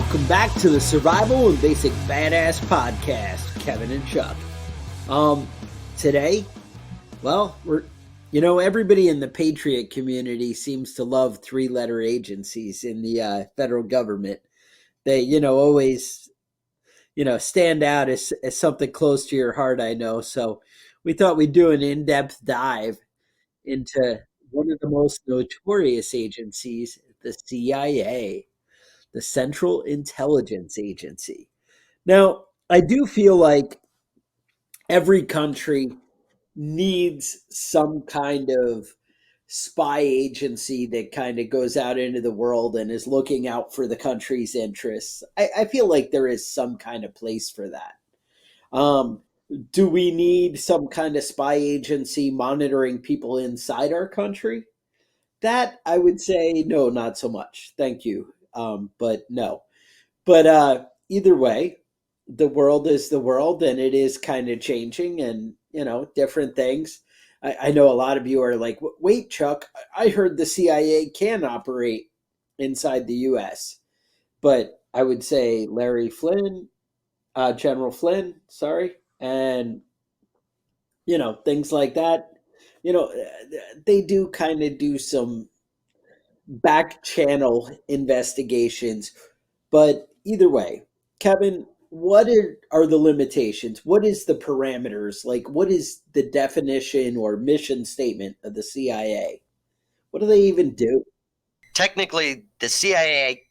Welcome back to the Survival and Basic Badass Podcast, Kevin and Chuck. Today, everybody in the Patriot community seems to love three-letter agencies in the federal government. They, always, stand out as something close to your heart, I know. So we thought we'd do an in-depth dive into one of the most notorious agencies, the CIA. The Central Intelligence Agency. Now, I do feel like every country needs some kind of spy agency that kind of goes out into the world and is looking out for the country's interests. I feel like there is some kind of place for that. Do we need some kind of spy agency monitoring people inside our country? That I would say, no, not so much. Thank you. But no. But either way, the world is the world, and it is kind of changing, and different things. I know a lot of you are like, wait, Chuck, I heard the CIA can operate inside the U.S. But I would say General Flynn, sorry, and things like that. They do kind of do some back channel investigations. But either way, Kevin, what are the limitations? What is the parameters? Like, what is the definition or mission statement of the CIA? What do they even do? Technically, the CIA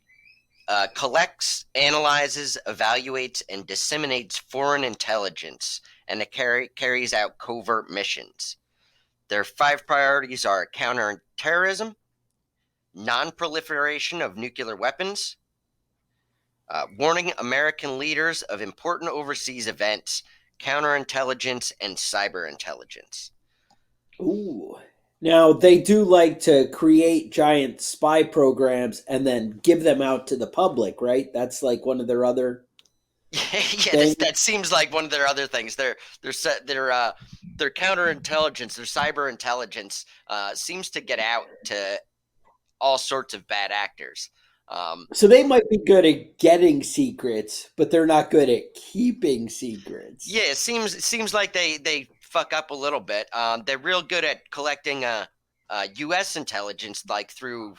collects, analyzes, evaluates, and disseminates foreign intelligence, and it carries out covert missions. Their 5 priorities are counterterrorism, non-proliferation of nuclear weapons, warning American leaders of important overseas events, counterintelligence, and cyber intelligence. Ooh. Now, they do like to create giant spy programs and then give them out to the public, right? That's like one of their other that seems like one of their other things. Their counterintelligence, their cyber intelligence seems to get out to all sorts of bad actors. So they might be good at getting secrets, but they're not good at keeping secrets. Yeah, it seems like they fuck up a little bit. They're real good at collecting U.S. intelligence, like through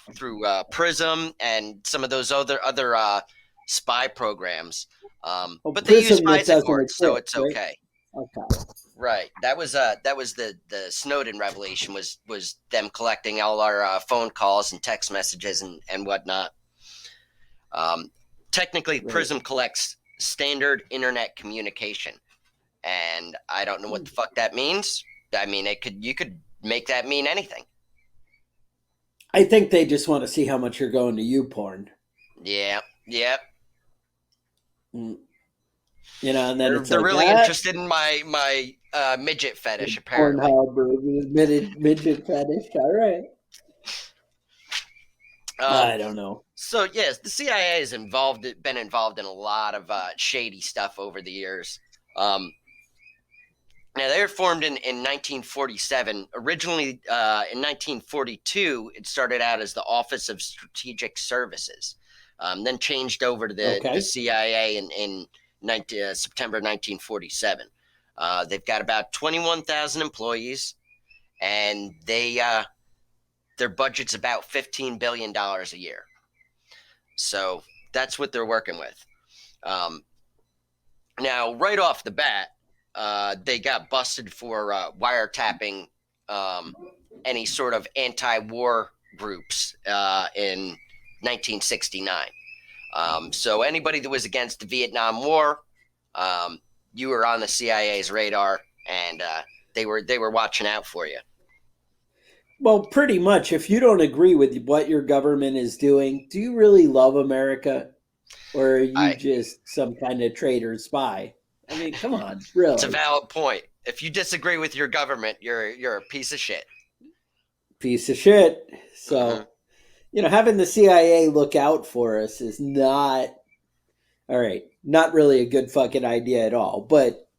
PRISM and some of those other spy programs. But they use spies at court, so it's okay. Right? Okay. Right. That was the Snowden revelation was them collecting all our phone calls and text messages and whatnot. Technically, right. PRISM collects standard internet communication, and I don't know what the fuck that means. I mean, you could make that mean anything. I think they just want to see how much you're going to YouPorn. Yeah. Yep. And then they're really interested in my midget fetish, apparently. Midget fetish. All right. I don't know. So yes, the CIA has been involved in a lot of shady stuff over the years. Now they were formed in 1947. Originally, in 1942, it started out as the Office of Strategic Services, then changed over to the CIA in September 1947. They've got about 21,000 employees, and their budget's about $15 billion a year. So that's what they're working with. Now, right off the bat, they got busted for wiretapping any sort of anti-war groups in 1969. So anybody that was against the Vietnam War, you were on the CIA's radar, and they were watching out for you. Well, pretty much. If you don't agree with what your government is doing, do you really love America? Or are you just some kind of traitor spy? I mean, come on, really. It's a valid point. If you disagree with your government, you're a piece of shit. Piece of shit. So, having the CIA look out for us is not really a good fucking idea at all. But,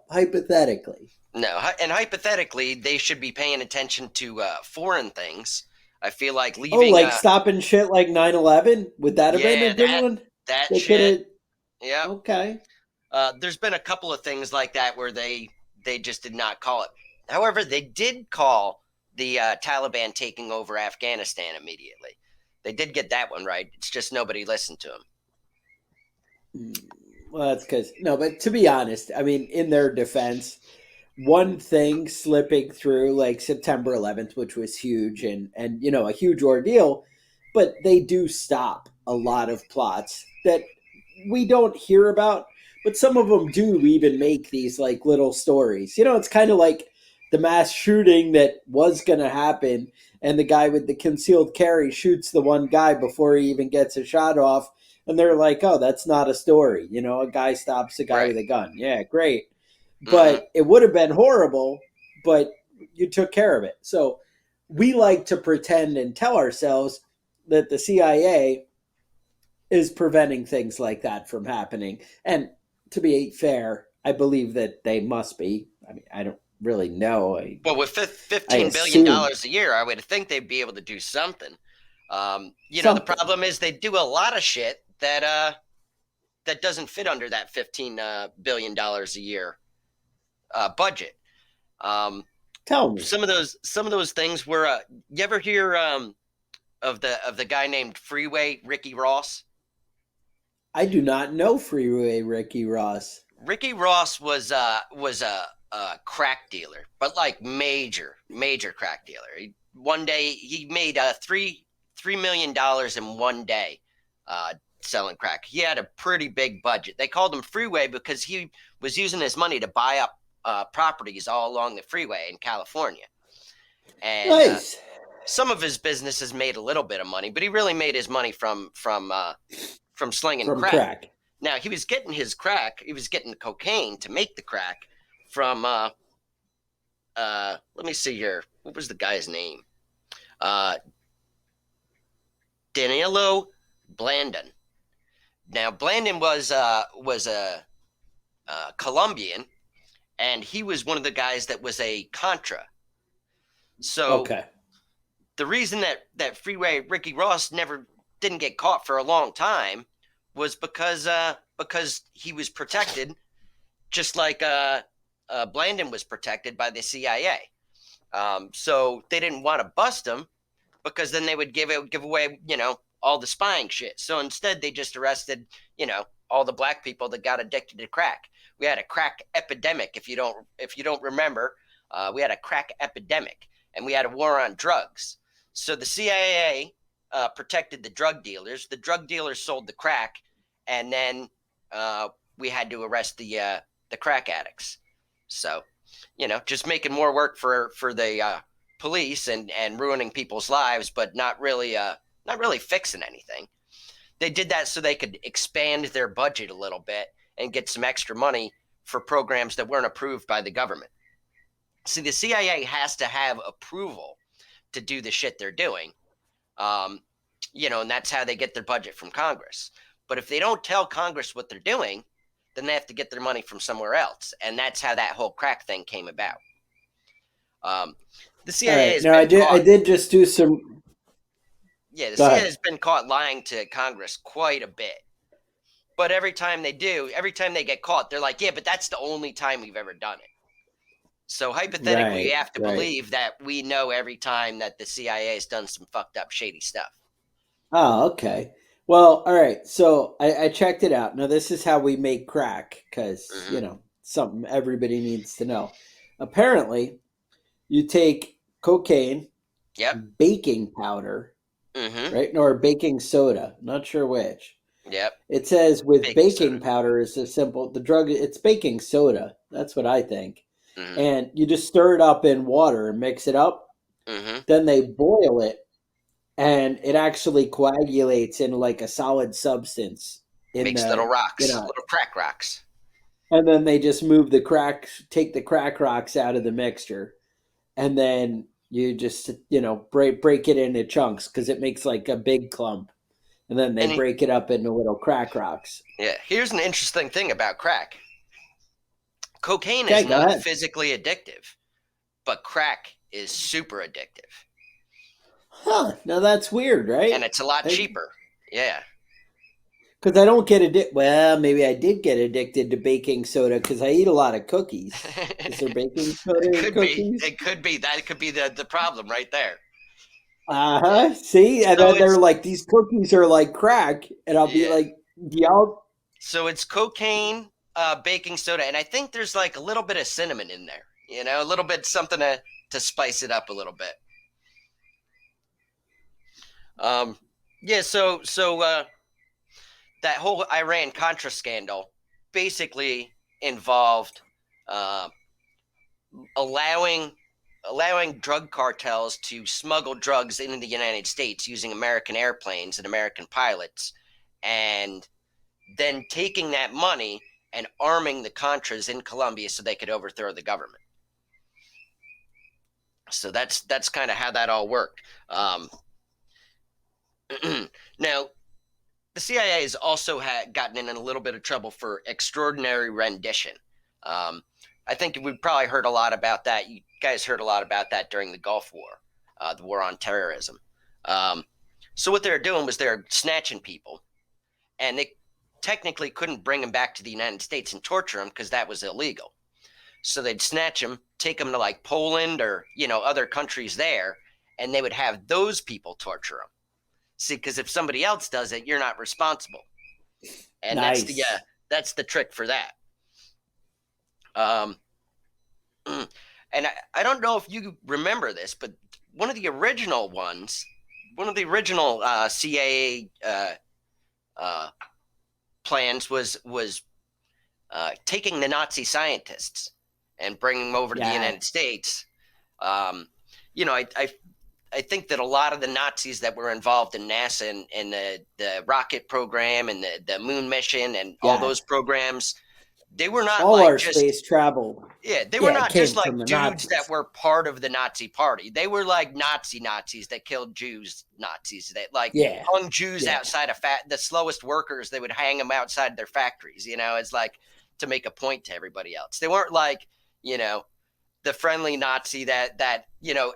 hypothetically. No, and hypothetically, they should be paying attention to foreign things. I feel like leaving... stopping shit like 9/11? Would that have been a good one? That They could shit. have. Yep. Okay. There's been a couple of things like that where they just did not call it. However, they did call the Taliban taking over Afghanistan immediately. They did get that one right. It's just nobody listened to them. Hmm. Well, that's because no, but to be honest, I mean, in their defense, one thing slipping through like September 11th, which was huge and a huge ordeal, but they do stop a lot of plots that we don't hear about, but some of them do even make these like little stories. It's kind of like the mass shooting that was going to happen, and the guy with the concealed carry shoots the one guy before he even gets a shot off, and they're like, "Oh, that's not a story." A guy stops a guy Right. with a gun. Yeah, great. Mm-hmm. But it would have been horrible, but you took care of it. So we like to pretend and tell ourselves that the CIA is preventing things like that from happening. And to be fair, I believe that they must be. I mean, I don't really know. Well, with I $15 billion assume a year, I would think they'd be able to do something. The something. problem is they do a lot of shit that doesn't fit under that $15 billion a year budget. Um, Tell me. some of those things were. You ever hear of the guy named Freeway Ricky Ross? I do not know Freeway Ricky Ross. Ricky Ross was a crack dealer, but like major crack dealer. One day he made $3 million in one day selling crack. He had a pretty big budget. They called him Freeway because he was using his money to buy up properties all along the freeway in California. And Nice. some of his businesses made a little bit of money, but he really made his money from slinging From crack. crack. Now he was getting his crack. He was getting cocaine to make the crack from. Let me see here. What was the guy's name? Uh, Danilo Blandon. Now Blandon was a Colombian, and he was one of the guys that was a Contra. So Okay. the reason that Freeway Ricky Ross never didn't get caught for a long time was because he was protected, just like Blandon was protected by the CIA. So they didn't want to bust him because then they would give away all the spying shit. So instead, they just arrested all the black people that got addicted to crack. We had a crack epidemic. If you don't remember, we had a crack epidemic, and we had a war on drugs. So the CIA protected the drug dealers. The drug dealers sold the crack, and then we had to arrest the crack addicts. So, just making more work for the police and ruining people's lives, but not really fixing anything. They did that so they could expand their budget a little bit and get some extra money for programs that weren't approved by the government. See, the CIA has to have approval to do the shit they're doing. Um, and that's how they get their budget from Congress. But if they don't tell Congress what they're doing, then they have to get their money from somewhere else. And that's how that whole crack thing came about. Um, the All CIA right. has Now I been did. I caught. did just do some. Yeah, the Go CIA ahead. has been caught lying to Congress quite a bit. But every time they get caught, they're like, yeah, but that's the only time we've ever done it. So hypothetically, Right. you have to Right. believe that we know every time that the CIA has done some fucked up, shady stuff. Oh, okay. Well, all right. So I checked it out. Now this is how we make crack, because Mm-hmm. something everybody needs to know. Apparently, you take cocaine, Yep. baking powder, Mm-hmm. right? Or baking soda. Not sure which. Yep. It says with Baking soda. baking powder is a simple the drug. It's baking soda. That's what I think. Mm-hmm. And you just stir it up in water and mix it up. Mm-hmm. Then they boil it, and it actually coagulates in like a solid substance in Makes little the rocks, little crack rocks. and then they just move the crack take the crack rocks out of the mixture, and then you just break it into chunks because it makes like a big clump, and then they And break it up into little crack rocks. yeah, here's an interesting thing about crack. Cocaine is Okay, go not ahead. physically addictive, but crack is super addictive. Huh, now that's weird, And right? it's a lot cheaper. Yeah. Because I don't get addicted. Well, maybe I did get addicted to baking soda because I eat a lot of cookies. Is there baking soda It in could be. cookies? It could be. That could be the problem right there. Yeah. Uh-huh. See? And So then they're it's like, these cookies are like crack. And I'll be yeah. like, y'all. So it's cocaine, baking soda, and I think there's like a little bit of cinnamon in there. You know, a little bit something to spice it up a little bit. Um, yeah. So that whole Iran Contra scandal basically involved uh, allowing drug cartels to smuggle drugs into the United States using American airplanes and American pilots, and then taking that money and arming the Contras in Colombia so they could overthrow the government. So that's kind of how that all worked. Now, the CIA has also gotten in a little bit of trouble for extraordinary rendition. Um, I think we've probably heard a lot about that. You guys heard a lot about that during the Gulf War, the war on terrorism. Um, so what they're doing was they're snatching people, and they technically couldn't bring them back to the United States and torture them because that was illegal. So they'd snatch them, take them to like Poland or other countries there, and they would have those people torture them. See, because if somebody else does it, you're not responsible, and Nice. that's the trick for that. Um, and I don't know if you remember this, but one of the original ones, one of the original CIA plans was taking the Nazi scientists and bringing them over to the Yeah. United States. Um, I think that a lot of the Nazis that were involved in NASA and the rocket program and the moon mission and all Yeah. those programs, they were not All like our just space travel. yeah, they were Yeah, it not just came like from the dudes that Nazis. were part of the Nazi party. They were like Nazis that killed Jews, Nazis that like Yeah. hung Jews Yeah. outside of the slowest workers. They would hang them outside their factories. It's like to make a point to everybody else. They weren't like the friendly Nazi that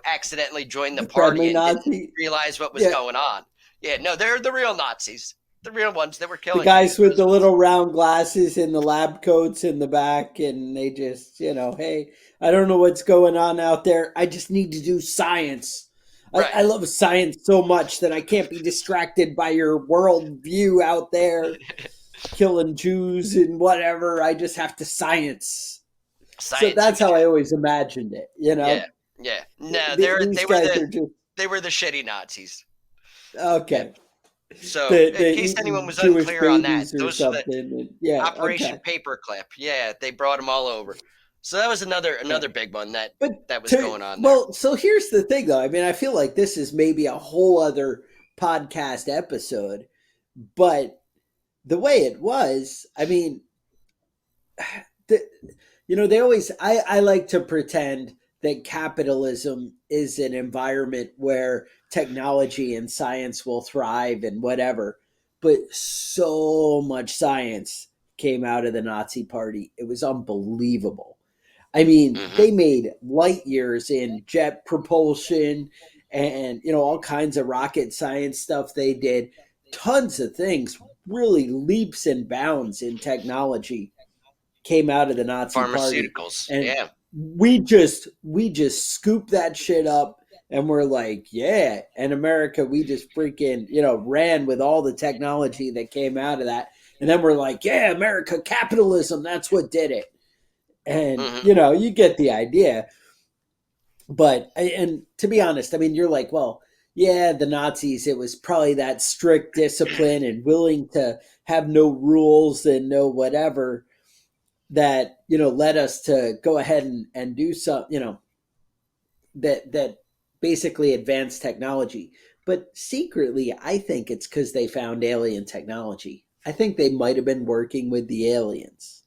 accidentally joined the The friendly party and didn't Nazi. realize what was Yeah. going on. Yeah, no, they're the real Nazis, the real ones that were The killing Jews. guys with Those the ones. little round glasses and the lab coats in the back, and they just, hey, I don't know what's going on out there. I just need to do science. I Right. love science so much that I can't be distracted by your world view out there, killing Jews and whatever. I just have to science. So Science that's how fiction. I always imagined it, Yeah, yeah. No, These guys are just, they were the shitty Nazis. Yeah. okay. So, They, in they case anyone eating was Jewish unclear on that, babies or those are the something. And yeah, Operation okay. Paperclip. Yeah, they brought them all over. So that was Yeah. another big one But that was going on there. well, so here's the thing though. I mean, I feel like this is maybe a whole other podcast episode, but the way it was, I mean, the, they always, I like to pretend that capitalism is an environment where technology and science will thrive and whatever. But so much science came out of the Nazi party. It was unbelievable. I mean, Hmm. they made light years in jet propulsion and, all kinds of rocket science stuff they did. Tons of things, really leaps and bounds in technology came out of the Nazi party. Pharmaceuticals. And Yeah. we just scooped that shit up and we're like, yeah. And America, we just freaking, ran with all the technology that came out of that. And then we're like, yeah, America, capitalism, that's what did it. And Hmm. you get the idea. But and to be honest, I mean, you're like, well, yeah, the Nazis, it was probably that strict discipline and willing to have no rules and no whatever that led us to go ahead and do some that basically advanced technology. But secretly, I think it's because they found alien technology. I think they might have been working with the aliens.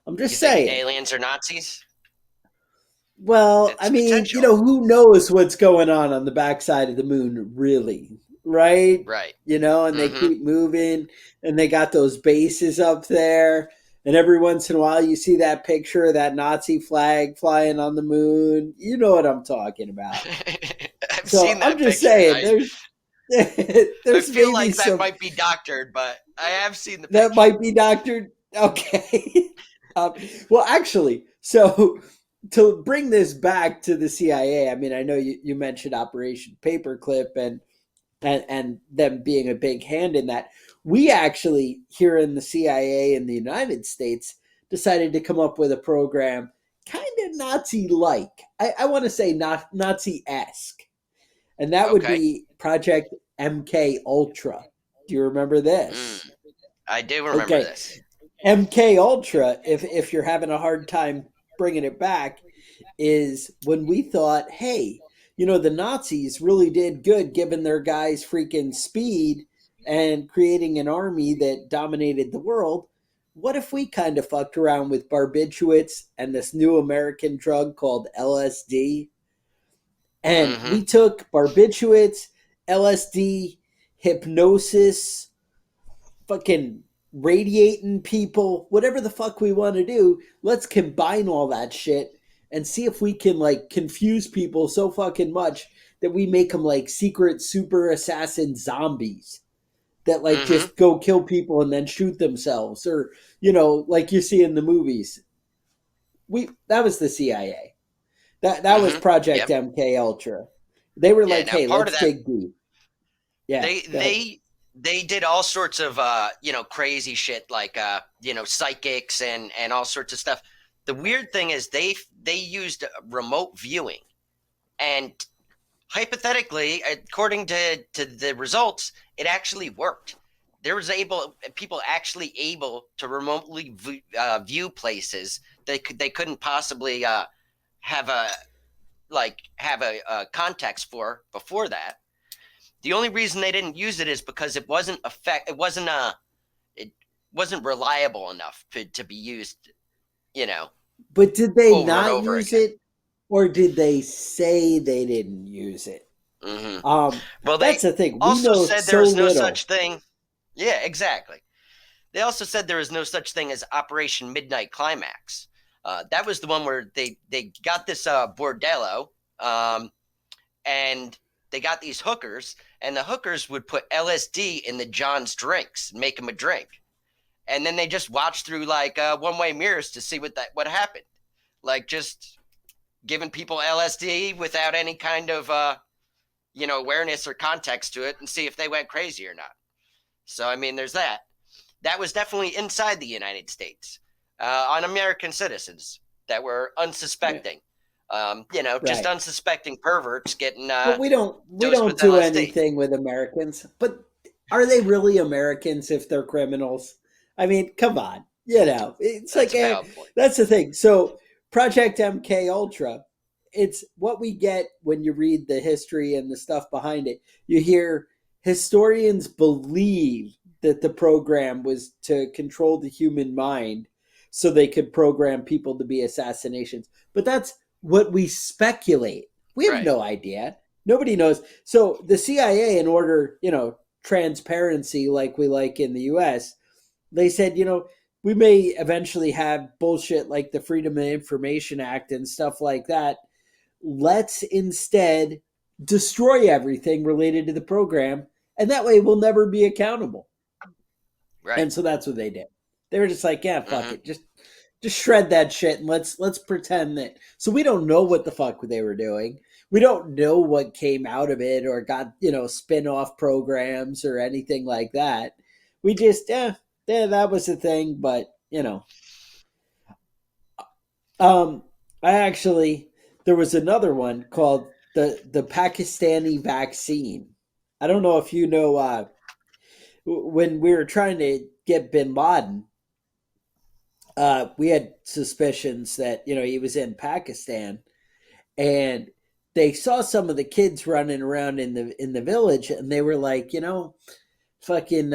I'm You just think saying. aliens are Nazis? Well, I It's mean, potential. who knows what's going on the backside of the moon, really, right? Right. And they Hmm. keep moving, and they got those bases up there, and every once in a while you see that picture of that Nazi flag flying on the moon. You know what I'm talking about. I've So seen I'm that just picture. saying, I There's feel maybe like that some might be doctored, but I have seen the that picture. might be doctored. Okay. um, well, actually, so to bring this back to the CIA, I mean, I know you mentioned Operation Paperclip and them being a big hand in that. We actually, here in the CIA in the United States, decided to come up with a program kind of Nazi like. I want to say not Nazi esque. And that would Okay. be Project MK Ultra. Do you remember Mm, this? I do remember Okay, this. MK Ultra. If you're having a hard time bringing it back, is when we thought, hey, the Nazis really did good giving their guys freaking speed and creating an army that dominated the world. What if we kind of fucked around with barbiturates and this new American drug called LSD? And Mm-hmm. we took barbiturates, LSD, hypnosis, fucking radiating people, whatever the fuck we want to do. Let's combine all that shit and see if we can like confuse people so fucking much that we make them like secret super assassin zombies that like Mm-hmm. just go kill people and then shoot themselves, or like you see in the movies. We That was the CIA. That was Mm-hmm. Project Yep. MK Ultra. They were Yeah. like, Now "Hey, part of let's that, dig deep." Yeah, they go ahead. they they did all sorts of crazy shit like psychics and all sorts of stuff. The weird thing is they used remote viewing, and hypothetically, according to the results, it actually worked. There was people actually able to remotely view places they couldn't possibly have a have a context for before that. The only reason they didn't use it is because it wasn't reliable enough to be used, you know, But did they over and not over use again. it, or did they say they didn't use it? Hmm. Um, Well, they that's the thing. We also know said there so is no little. such thing. Yeah, exactly. They also said there is no such thing as Operation Midnight Climax. That was the one where they got this bordello, and they got these hookers, and the hookers would put LSD in the John's drinks and make them a drink, and then they just watched through like one-way mirrors to see what happened, like just giving people LSD without any kind of awareness or context to it, and see if they went crazy or not. So I mean, there's that. That was definitely inside the United States, on American citizens that were Yeah, unsuspecting. Just right. unsuspecting perverts getting But we dosed don't with do LSD. anything with Americans. But are they really Americans if they're criminals? I mean, come on. It's That's like a valid point. that's the thing. So Project MK Ultra, it's what we get when you read the history and the stuff behind it. You hear historians believe that the program was to control the human mind so they could program people to be assassinations. But that's what we speculate. We have Right. no idea. Nobody knows. So the CIA, in order, transparency like we like in the US, they said, we may eventually have bullshit like the Freedom of Information Act and stuff like that. Let's instead destroy everything related to the program, and that way we'll never be accountable. Right. And so that's what they did. They were just like, yeah, fuck Mm-hmm. it. Just shred that shit and let's pretend that. So we don't know what the fuck they were doing. We don't know what came out of it or got, spin-off programs or anything like that. We just yeah, that was the thing, but um I actually there was another one called the Pakistani vaccine. I don't know if you know when we were trying to get bin Laden, we had suspicions that he was in Pakistan, and they saw some of the kids running around in the village, and they were like, fucking,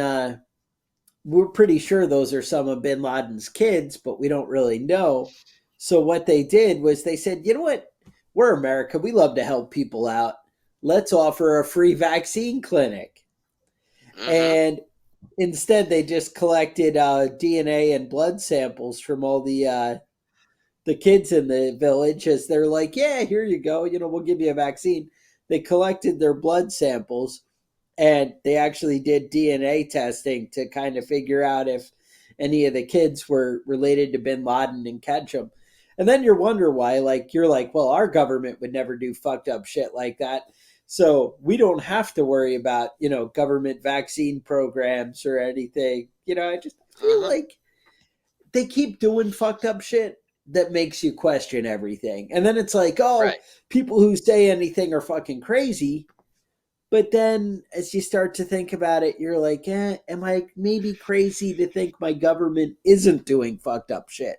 we're pretty sure those are some of Bin Laden's kids, but we don't really know. So what they did was they said, you know what, we're America, we love to help people out. Let's offer a free vaccine clinic, Mm-hmm. and instead they just collected DNA and blood samples from all the kids in the village, as they're like, yeah, here you go, we'll give you a vaccine. They collected their blood samples, and they actually did DNA testing to kind of figure out if any of the kids were related to bin Laden and catch them. And then you wonder why, like, you're like, well, our government would never do fucked up shit like that. So we don't have to worry about, government vaccine programs or anything. I just feel Mm-hmm. like they keep doing fucked up shit that makes you question everything. And then it's like, oh, Right. people who say anything are fucking crazy. But then as you start to think about it, you're like, am I maybe crazy to think my government isn't doing fucked up shit?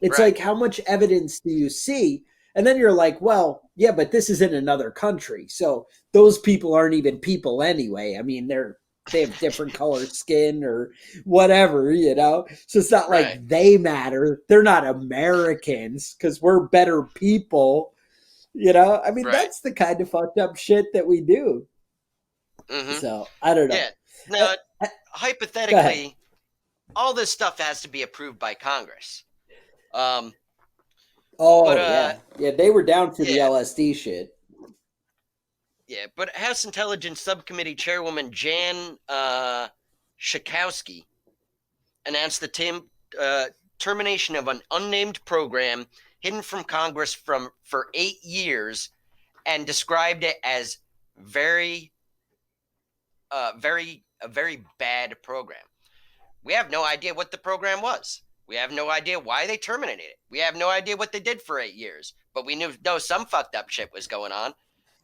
It's Right. like, how much evidence do you see? And then you're like, well, yeah, but this is in another country. So those people aren't even people anyway. I mean, they have different color skin or whatever, So it's not Right. like they matter. They're not Americans because we're better people, I mean, Right. that's the kind of fucked up shit that we do. Mm-hmm. So I don't know. Yeah. Uh, Now, uh, Go ahead. hypothetically, all this stuff has to be approved by Congress. Um, but Oh yeah, yeah. They were down for the yeah, LSD shit. yeah. But House Intelligence Subcommittee Chairwoman Jan Schakowsky announced the termination of an unnamed program hidden from Congress for 8 years, and described it as very, a very bad program. We have no idea what the program was. We have no idea why they terminated it. We have no idea what they did for 8 years. But we know some fucked up shit was going on,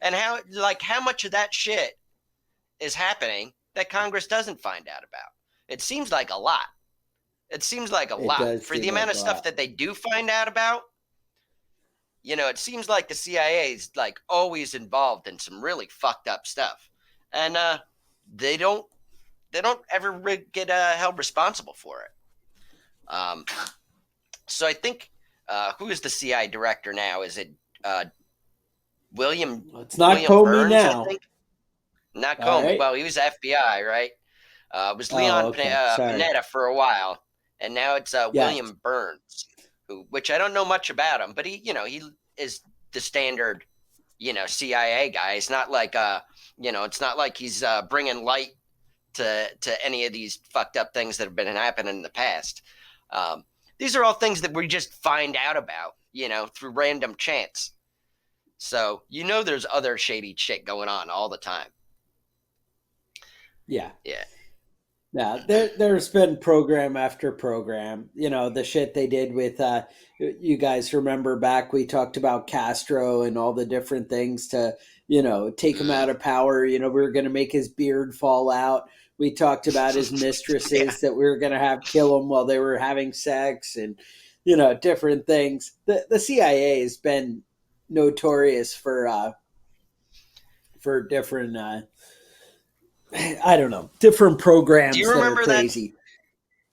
and how much of that shit is happening that Congress doesn't find out about. It seems like a lot. It seems like a It lot does for the seem amount like of a stuff lot. that they do find out about. It seems like the CIA is like always involved in some really fucked up stuff, and they don't ever get held responsible for it. Um, so I think who is the CIA director now? Is it William It's not William Comey Burns? I now. think not All Comey. right. Well, he was FBI, right? It was Oh, Leon okay. Sorry. Panetta for a while, and now it's Yes. William Burns, which I don't know much about him, but he is the standard CIA guy. It's not like it's not like he's bringing light to any of these fucked up things that have been happening in the past. These are all things that we just find out about, through random chance. So there's other shady shit going on all the time. Yeah. Yeah. Now there's been program after program. The shit they did with you guys remember back we talked about Castro and all the different things to, take him Mm. out of power. We were gonna make his beard fall out. We talked about his Yeah. mistresses that we were gonna have kill him while they were having sex and different things. The CIA has been notorious for different I don't know, different Do you programs that are remember crazy.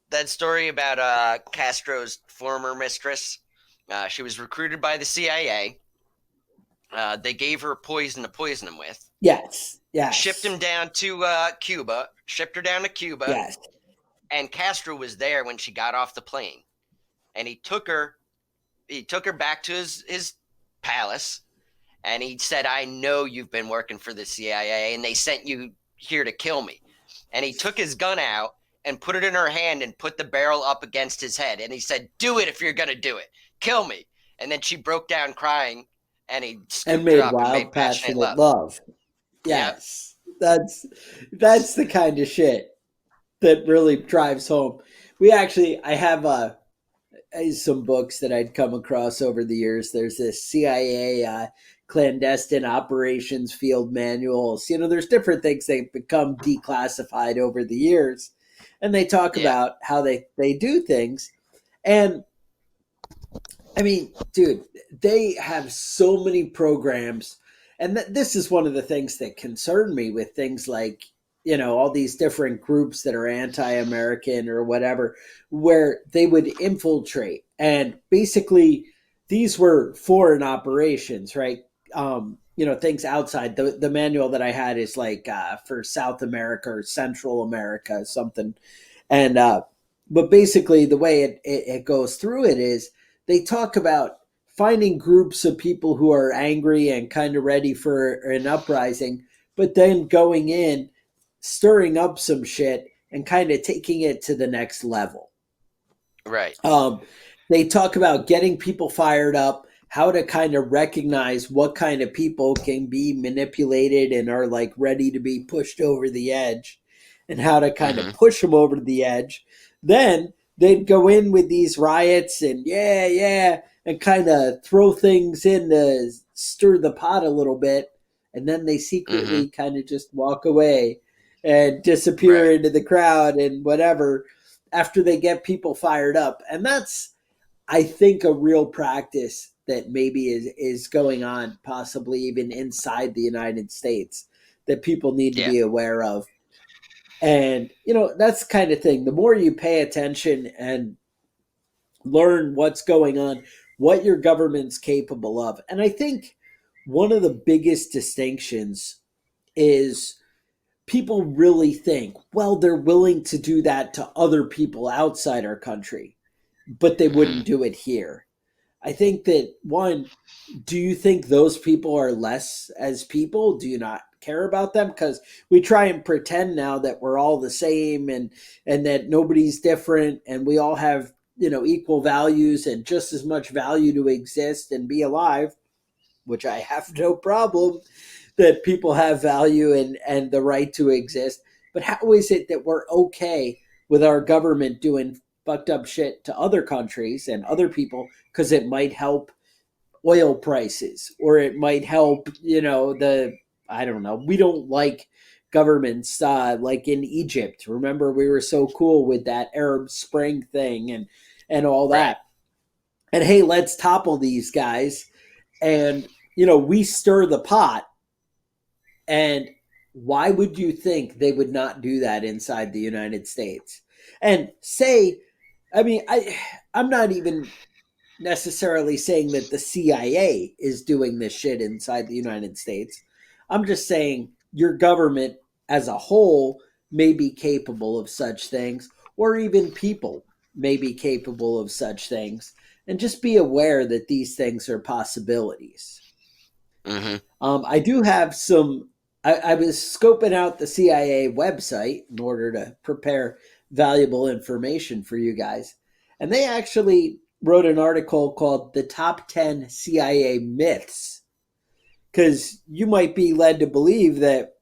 that story about Castro's former mistress? She was recruited by the CIA. They gave her poison to poison him with. Yes, Shipped him yes, down to Cuba. Shipped her down to Cuba, yes. and Castro was there when she got off the plane, and he took her. He took her back to his palace, and he said, "I know you've been working for the CIA, and they sent you here to kill me." And he took his gun out and put it in her hand and put the barrel up against his head, and he said, "Do it if you're gonna do it. Kill me." And then she broke down crying, and he And scooped her made up and wild, made passionate passionate love. love. Yep. Yes, that's the kind of shit that really drives home. I have some books that I'd come across over the years. There's this CIA clandestine operations field manuals. There's different things that become declassified over the years, and they talk Yeah. about how they do things. And I mean, dude, they have so many programs, and this is one of the things that concern me with things like all these different groups that are anti-American or whatever, where they would infiltrate, and basically these were foreign operations, right? Things outside the manual that I had is like for South America or Central America, something, and but basically the way it goes through it is they talk about finding groups of people who are angry and kind of ready for an uprising, but then going in, stirring up some shit, and kind of taking it to the next level. Right. Um, they talk about getting people fired up, how to kind of recognize what kind of people can be manipulated and are like ready to be pushed over the edge, and how to kind Mm-hmm. of push them over the edge. Then they'd go in with these riots and yeah, yeah, and kind of throw things in to stir the pot a little bit. And then they Mm-hmm. secretly kind of just walk away and disappear Right. into the crowd and whatever after they get people fired up. And that's, I think, a real practice that maybe is going on, possibly even inside the United States, that people need to Yeah. be aware of. And, that's the kind of thing. The more you pay attention and learn what's going on, what your government's capable of. And I think one of the biggest distinctions is people really think, well, they're willing to do that to other people outside our country, but they Mm-hmm. wouldn't do it here. I think that, one, do you think those people are less as people? Do you not care about them? Because we try and pretend now that we're all the same, and that nobody's different, and we all have, equal values and just as much value to exist and be alive, which I have no problem that people have value and the right to exist. But how is it that we're okay with our government doing fucked up shit to other countries and other people because it might help oil prices, or it might help, I don't know. We don't like governments like in Egypt. Remember, we were so cool with that Arab Spring thing and all Right. that. And hey, let's topple these guys. And, we stir the pot. And why would you think they would not do that inside the United States? And say, I mean, I'm not even necessarily saying that the CIA is doing this shit inside the United States. I'm just saying your government as a whole may be capable of such things, or even people may be capable of such things. And just be aware that these things are possibilities. Mm-hmm. I do have some. I was scoping out the CIA website in order to prepare valuable information for you guys. And they actually wrote an article called The Top 10 CIA Myths. Because you might be led to believe that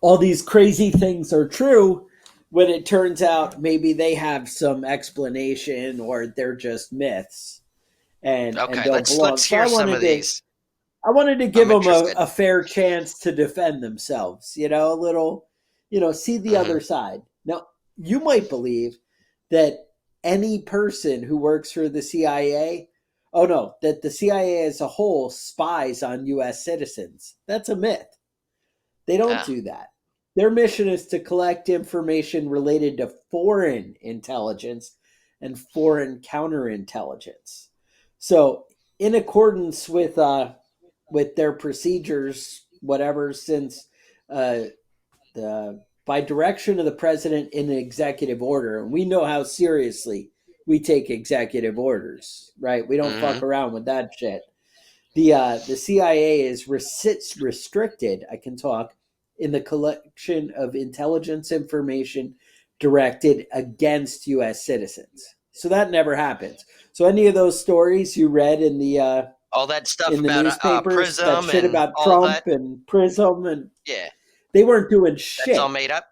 all these crazy things are true when it turns out maybe they have some explanation, or they're just myths and Okay. don't Let's belong. So I hear some wanted of to these. I wanted to give I'm them interested. a fair chance to defend themselves, a little, see the Mm-hmm. other side. Now, you might believe that any person who works for the CIA, oh no, that the CIA as a whole spies on US citizens. That's a myth. They don't Ah. do that. Their mission is to collect information related to foreign intelligence and foreign counterintelligence. So, in accordance with their procedures, whatever, since uh, the by direction of the president in an executive order, and we know how seriously we take executive orders, right? We don't Mm-hmm. fuck around with that shit. The CIA is restricted. I can talk in the collection of intelligence information directed against U.S. citizens. So that never happens. So any of those stories you read All that stuff in the about newspapers, that Prism shit and about all Trump that. and Prism, and Yeah. they weren't doing That's all shit. made up.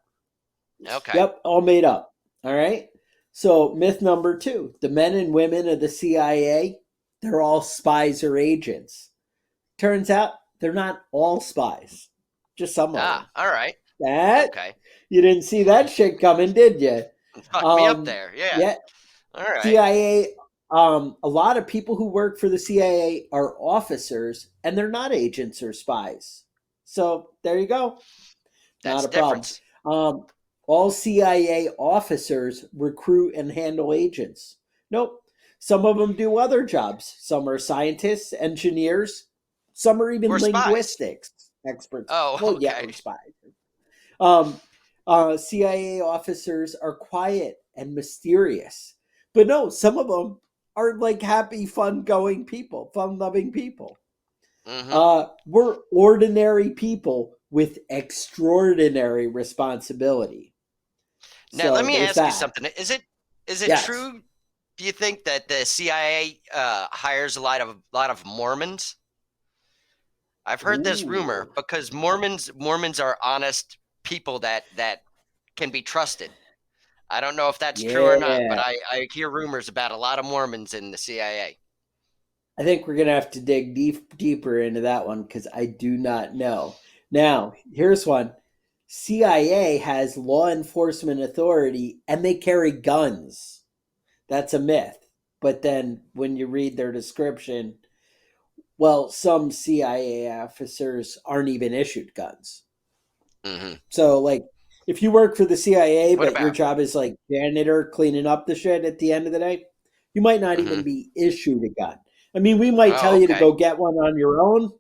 Okay. Yep, all made up. All right. So myth number two: the men and women of the CIA, they're all spies or agents. Turns out they're not all spies, just some of them. Ah. All right. That Okay. you didn't see that shit coming, did you? Fuck me up there. Yeah. Yeah, All right. CIA. A lot of people who work for the CIA are officers, and they're not agents or spies. So there you go. That's Not a the problem. difference. Um, all CIA officers recruit and handle agents. Nope. Some of them do other jobs. Some are scientists, engineers. Some are even We're spies. linguistics experts. Oh, Well, yeah, okay. we're spies. Um, CIA officers are quiet and mysterious. But no, some of them are like happy, fun going people, fun loving people. Mm-hmm. We're ordinary people with extraordinary responsibility. Now, let So me there's ask you that. something. Is it Yes. true? Do you think that the CIA hires a lot of Mormons? I've heard this rumor Ooh. because Mormons are honest people that can be trusted. I don't know if that's true or not, but Yeah. I hear rumors about a lot of Mormons in the CIA. I think we're gonna have to dig deeper into that one because I do not know. Now, here's one. CIA has law enforcement authority and they carry guns. That's a myth. But then when you read their description, well, some CIA officers aren't even issued guns. Hmm. So, like, if you work for the CIA, What but your about? job is like janitor cleaning up the shit at the end of the day, you might not Hmm. even be issued a gun. I mean, we might Oh, tell you to okay. go get one on your own,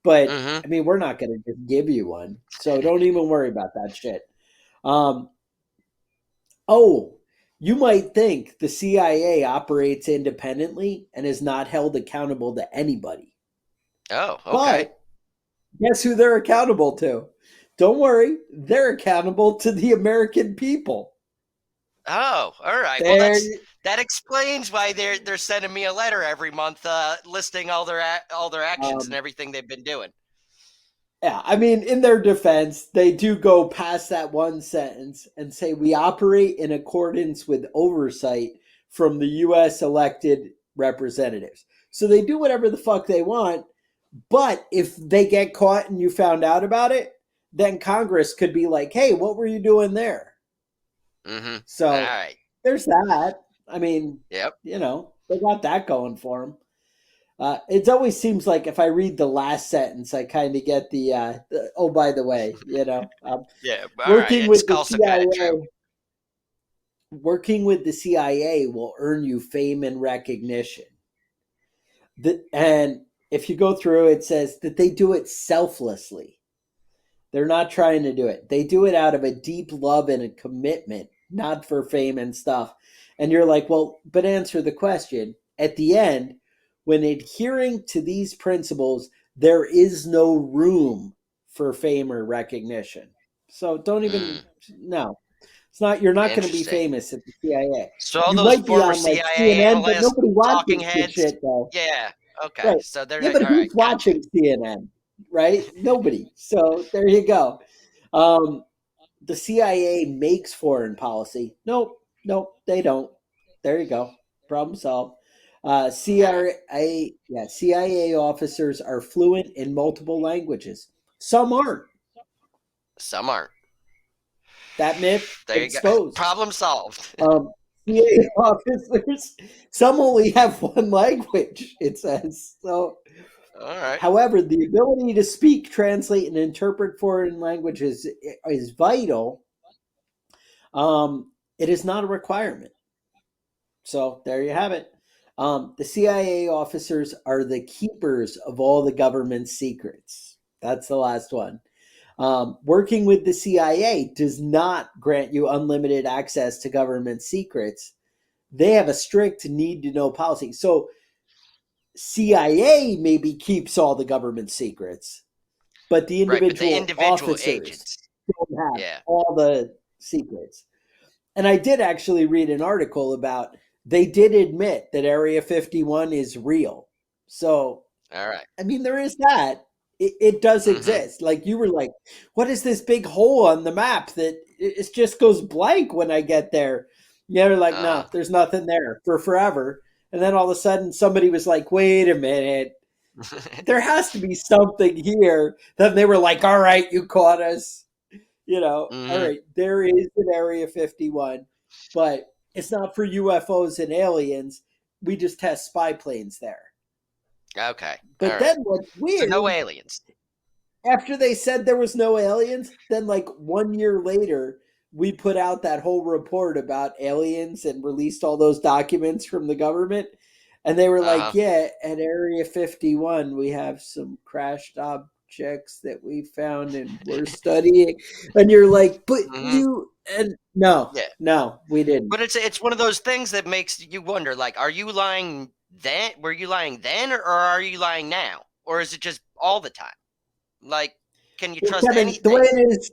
but Hmm. I mean, we're not going to just give you one. So don't even worry about that shit. Um, oh, you might think the CIA operates independently and is not held accountable to anybody. Oh, okay. But guess who they're accountable to? Don't worry, they're accountable to the American people. Oh, all right. Well, They're that explains why they're sending me a letter every month, listing all their actions and um, everything they've been doing. yeah, I mean, in their defense, they do go past that one sentence and say we operate in accordance with oversight from the US elected representatives. So they do whatever the fuck they want, but if they get caught and you found out about it, then Congress could be like, "Hey, what were you doing there?" Mm-hmm. All So right. there's that. I mean, Yep. they got that going for them. It always seems like if I read the last sentence, I kind of get oh, by the way, Yeah. All right. working It's with the also kind of true. CIA, working with the CIA will earn you fame and recognition. And if you go through, it says that they do it selflessly. They're not trying to do it. They do it out of a deep love and a commitment, not for fame and stuff. And you're like, well, but answer the question. At the end, when adhering to these principles, there is no room for fame or recognition. So don't even, Mm, no. It's not, you're not going to be interesting. famous at the CIA. So all You those might be former on like CIA CNN, but analysts, nobody talking watches the heads. shit though. Yeah. Okay. Right. So they're Yeah, not. but All who's right. Gotcha. watching CNN? Right? Nobody. So there you go. Um, the CIA makes foreign policy. Nope, nope, they don't. There you go. Problem solved. All right. CIA officers are fluent in multiple languages. Some aren't. Some aren't. That myth There you go. exposed. Problem solved. Um, CIA officers, some only have one language, it says. So, All right. however, the ability to speak, translate, and interpret foreign languages is vital. It is not a requirement. So there you have it. The CIA officers are the keepers of all the government secrets. That's the last one. Working with the CIA does not grant you unlimited access to government secrets. They have a strict need to know policy. So CIA maybe keeps all the government secrets, but the Right. But the individual individual officers agents. don't have Yeah. all the secrets. And I did actually read an article about they did admit that Area 51 is real. So, All right. I mean, there is that. It does Mm-hmm. exist. Like you were like, what is this big hole on the map that it just goes blank when I get there? Yeah, they're like, Uh no, there's nothing there for forever. And then all of a sudden somebody was like, wait a minute, huh. there has to be something here. Then they were like, all right, you caught us. All Hmm. right, there is an Area 51, but it's not for UFOs and aliens. We just test spy planes there. Okay. All But right. then what's So no weird, aliens. after they said there was no aliens, then like 1 year later, we put out that whole report about aliens and released all those documents from the government. And they were Uh like, huh. yeah, at Area 51, we have some crashed objects that we found and we're studying. And you're like, but Hmm. and no, Yeah. no, we didn't. But it's one of those things that makes you wonder. Like, are you lying then? Were you lying then, or are you lying now? or is it just all the time? Like, can you Well, trust Kevin, the way anything? it is,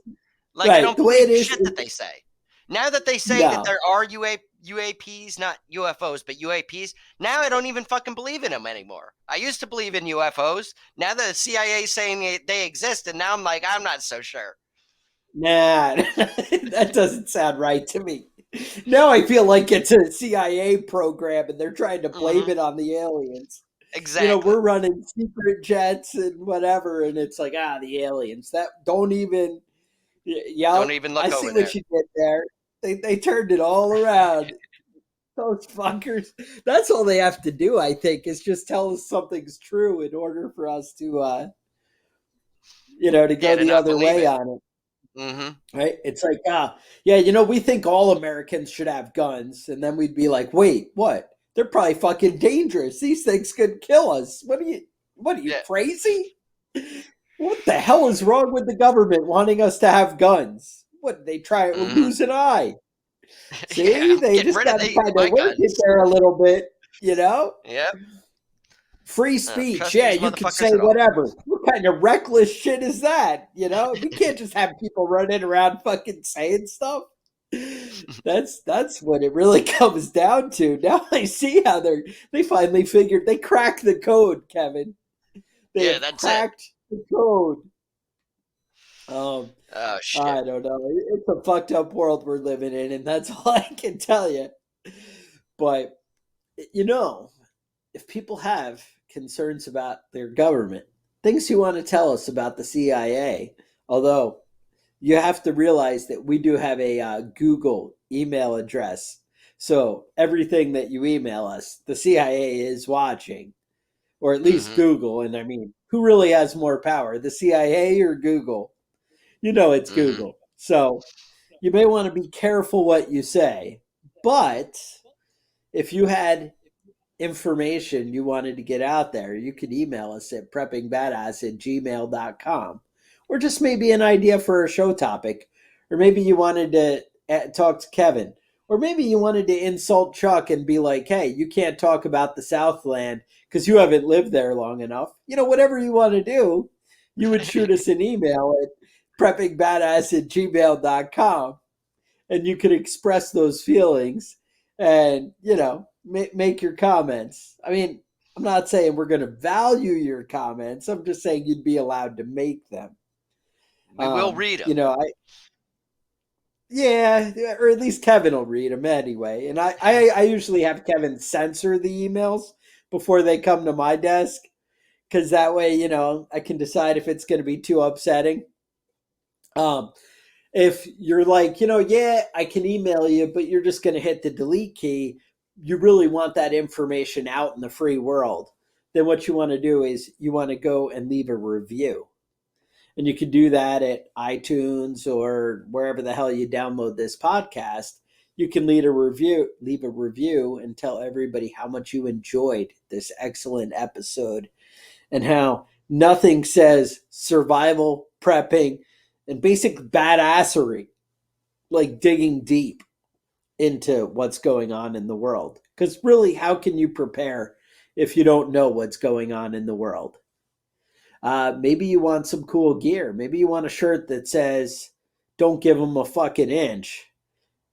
Like, I right? don't The way believe it is shit that they say. Now that they say that no. there are UAPs, not UFOs, but UAPs, now I don't even fucking believe in them anymore. I used to believe in UFOs. Now the CIA is saying they exist, and now I'm like, I'm not so sure. Nah, that doesn't sound right to me. Now I feel like it's a CIA program and they're trying to blame Mm-hmm. it on the aliens. Exactly. We're running secret jets and whatever, and it's like, the aliens. That don't even. Don't Yep, even I look see over what there. you did there. They turned it all around. Those fuckers. That's all they have to do, I think, is just tell us something's true in order for us to, to Yeah, go to the not other believe way it. on it. Mm-hmm. Right? It's like, we think all Americans should have guns, and then we'd be like, wait, what? They're probably fucking dangerous. These things could kill us. What are you Yeah. crazy? What the hell is wrong with the government wanting us to have guns? What they try to Mm-hmm. lose an eye? Yeah, See, I'm they getting just rid of got to kind of my work it guns. there a little bit, you know? Yep. Free I don't speech. trust Yeah, these you can say motherfuckers at all. whatever. What kind of reckless shit is that? We can't just have people running around fucking saying stuff. That's what it really comes down to. Now I see how they finally figured they cracked the code, Kevin. They Yeah, have that's it. cracked the code. Um, Oh shit. I don't know. It's a fucked up world we're living in, and that's all I can tell you. But you know, if people have concerns about their government, things you want to tell us about the CIA, although you have to realize that we do have a Google email address. So everything that you email us, the CIA is watching, or at least Mm-hmm. Google. And I mean, who really has more power, the CIA or Google? It's Mm-hmm. Google. So you may want to be careful what you say. But if you had information you wanted to get out there, you could email us at preppingbadass@gmail.com. Or just maybe an idea for a show topic. Or maybe you wanted to talk to Kevin. Or maybe you wanted to insult Chuck and be like, hey, you can't talk about the Southland because you haven't lived there long enough. Whatever you want to do, you would shoot us an email at preppingbadass@gmail.com and you could express those feelings and make your comments. I mean, I'm not saying we're going to value your comments. I'm just saying you'd be allowed to make them. We will read them. I yeah, or at least Kevin will read them anyway. And I usually have Kevin censor the emails before they come to my desk because that way I can decide if it's going to be too upsetting. Um, if you're like, yeah, I can email you, but you're just going to hit the delete key, you really want that information out in the free world, then what you want to do is you want to go and leave a review. And you can do that at iTunes or wherever the hell you download this podcast. You can leave a review and tell everybody how much you enjoyed this excellent episode and how nothing says survival, prepping, and basic badassery like digging deep into what's going on in the world. Because really, how can you prepare if you don't know what's going on in the world? Maybe you want some cool gear. Maybe you want a shirt that says, don't give them a fucking inch.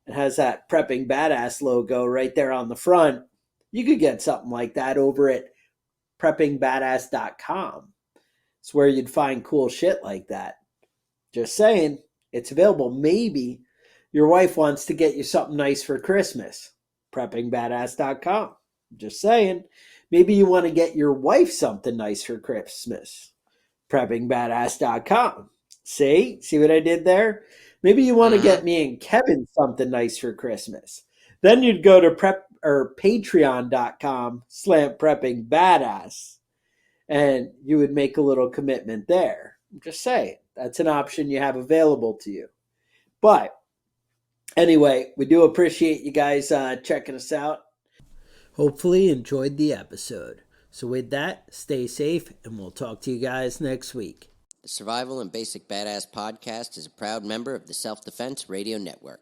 It has that prepping badass logo right there on the front. You could get something like that over at preppingbadass.com. It's where you'd find cool shit like that. Just saying, it's available. Maybe your wife wants to get you something nice for Christmas. Preppingbadass.com. Just saying. Maybe you want to get your wife something nice for Christmas. Preppingbadass.com. See what I did there? Maybe you want to Mm-hmm. get me and Kevin something nice for Christmas. Then you'd go to patreon.com slam prepping badass and you would make a little commitment there. I'm just saying, that's an option you have available to you. But anyway, we do appreciate you guys checking us out. Hopefully, you enjoyed the episode. So, with that, stay safe, and we'll talk to you guys next week. The Survival and Basic Badass podcast is a proud member of the Self Defense Radio Network.